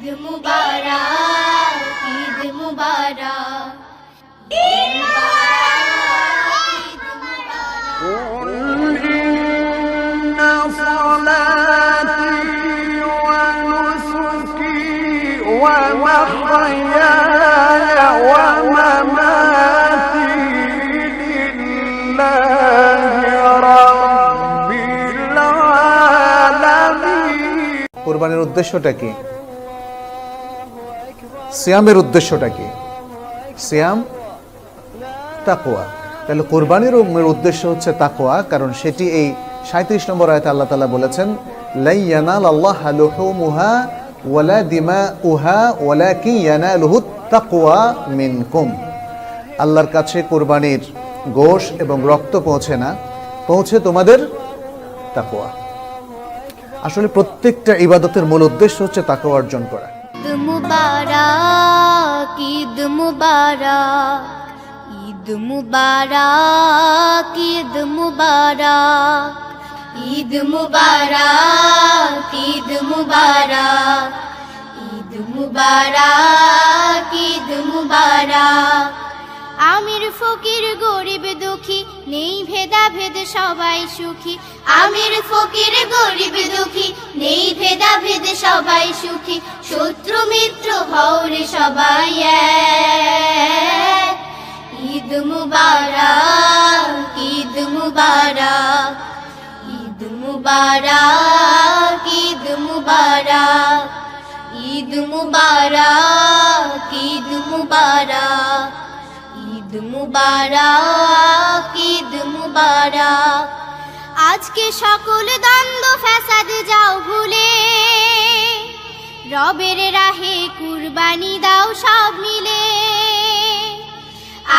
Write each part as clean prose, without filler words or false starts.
ঈদ মুবারক, ঈদ মুবারক, ঈদ মুবারক। قل إن صلاتي ونسكي ومحياي ومماتي لله رب العالمين। কোরবানির উদ্দেশ্যটা কি? সিয়ামের উদ্দেশ্যটা কি? সিয়াম তাকওয়া। তাহলে কোরবানির উদ্দেশ্য হচ্ছে তাকওয়া, কারণ সেটি এই 37 নম্বর আয়াতে আল্লাহ তাআলা বলেছেন, লা ইয়ানালাল্লাহু লুহুমুহা ওয়ালা দিমাউহা ওয়ালাকিন ইয়ানালুহুত তাকওয়া মিনকুম। আল্লাহর কাছে কোরবানির গোশ এবং রক্ত পৌঁছে না, পৌঁছে তোমাদের তাকওয়া। আসলে প্রত্যেকটা ইবাদতের মূল উদ্দেশ্য হচ্ছে তাকওয়া অর্জন করা। ঈদ মুবারক, ঈদ মুবারক, ঈদ মুবারক, ঈদ মুবারক, ঈদ মুবারক, ঈদ মুবারক, ঈদ মুবারক, ঈদ মুবারক। আমির ফকির গরিব দুঃখী নেই ভেদাভেদ সবাই সুখী। আমির ফকির গরিব দুঃখী নেই ভেদাভেদ সবাই সুখী। শত্রু মিত্র হওরে সবাই এক। ঈদ মুবারক, ঈদ মুবারক, ঈদ মুবারক, ঈদ মুবারক, ঈদ মুবারক, ঈদ মুবারক, ঈদ মুবারক, ঈদ মুবারক। আজকে সকল দ্বন্দ্ব ফ্যাসাদ যাও ভুলে, রবের রাহে কুরবানি দাও সব মিলে।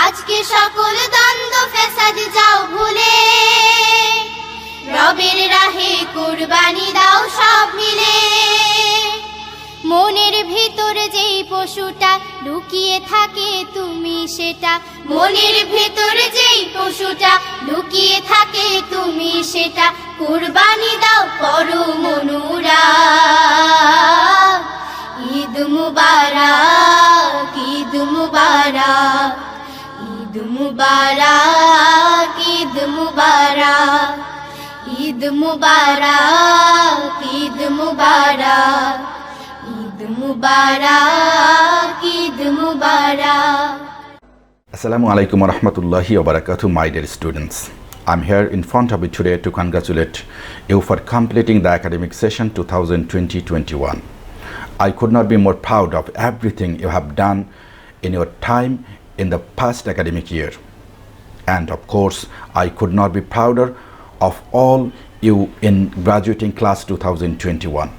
আজকে সকল দ্বন্দ্ব ফ্যাসাদ যাও ভুলে, রবের রাহে কুরবানি দাও সব মিলে। মনের ভিতর যেই পশুটা লুকিয়ে থাকে তুমি সেটা। মনের ভিতর যেই পশুটা লুকিয়ে থাকে তুমি সেটা। কুরবানি দাও পরম অনুরাগ। ঈদ মুবারক, ঈদ মুবারক, ঈদ মুবারক, ঈদ মুবারক, ঈদ মুবারক, ঈদ মুবারক, ঈদ মুবারক, ঈদ মুবারক। Assalamu alaikum wa rahmatullahi wa barakatuh, my dear students. I'm here in front of you today to congratulate you for completing the academic session 2020-21. I could not be more proud of everything you have done in your time in the past academic year. And of course, I could not be prouder of all you in graduating class 2021,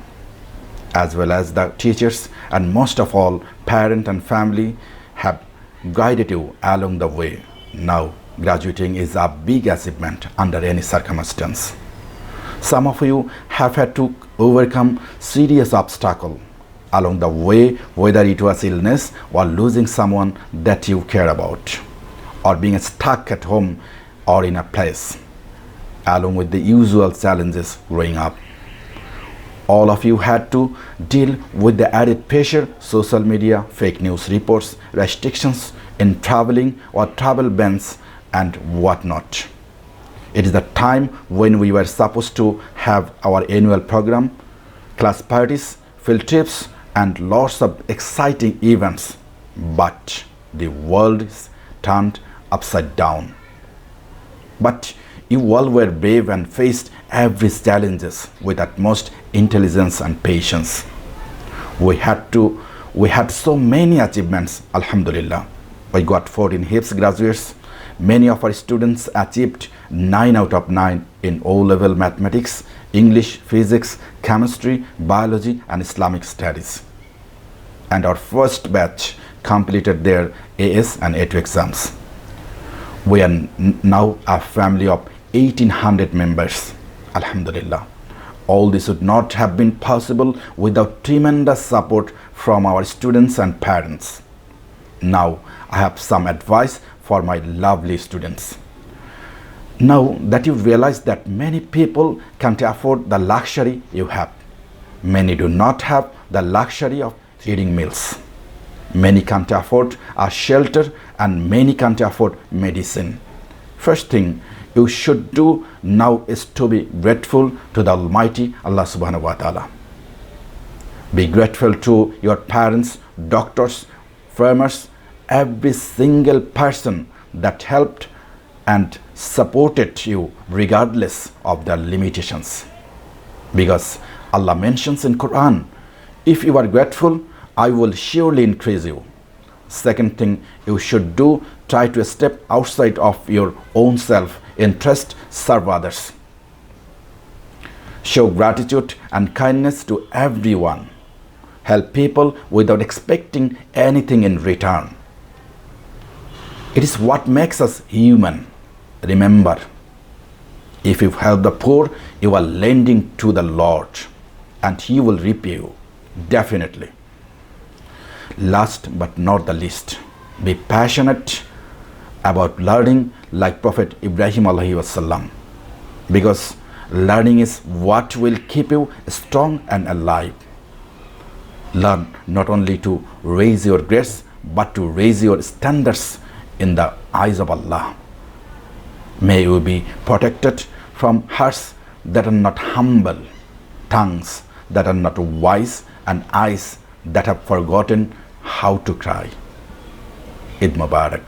as well as the teachers and most of all parent and family have guided you along the way. Now graduating is a big achievement under any circumstance. Some of you have had to overcome serious obstacle along the way, whether it was illness or losing someone that you care about, or being stuck at home or in a place, along with the usual challenges growing up. All of you had to deal with the added pressure, social media, fake news reports, restrictions in traveling or travel bans and whatnot. It is the time when we were supposed to have our annual program, class parties, field trips and lots of exciting events, but the world is turned upside down. But you all were brave and faced every challenges with utmost intelligence and patience. We had so many achievements, alhamdulillah. We got 14 HIPS graduates. Many of our students achieved 9 out of 9 in O-level mathematics, English, physics, chemistry, biology and Islamic studies. And our first batch completed their AS and A2 exams. We are now a family of 1800 members, alhamdulillah. All this would not have been possible without tremendous support from our students and parents. Now I have some advice for my lovely students. Now that you realize that many people can't afford the luxury you have, many do not have the luxury of eating meals. Many can't afford a shelter and many can't afford medicine. First thing you should do now is to be grateful to the Almighty Allah subhanahu wa ta'ala. Be grateful to your parents, doctors, farmers, every single person that helped and supported you regardless of their limitations. Because Allah mentions in Quran, if you are grateful, I will surely increase you. Second thing you should do, try to step outside of your own self-interest, serve others. Show gratitude and kindness to everyone. Help people without expecting anything in return. It is what makes us human. Remember, if you help the poor, you are lending to the Lord and He will repay you, definitely. Last but not the least, be passionate about learning like Prophet Ibrahim alayhi wasallam, because learning is what will keep you strong and alive. Learn not only to raise your grades, but to raise your standards in the eyes of Allah. May you be protected from hearts that are not humble, tongues that are not wise, and eyes that have forgotten how to cry. Eid Mubarak.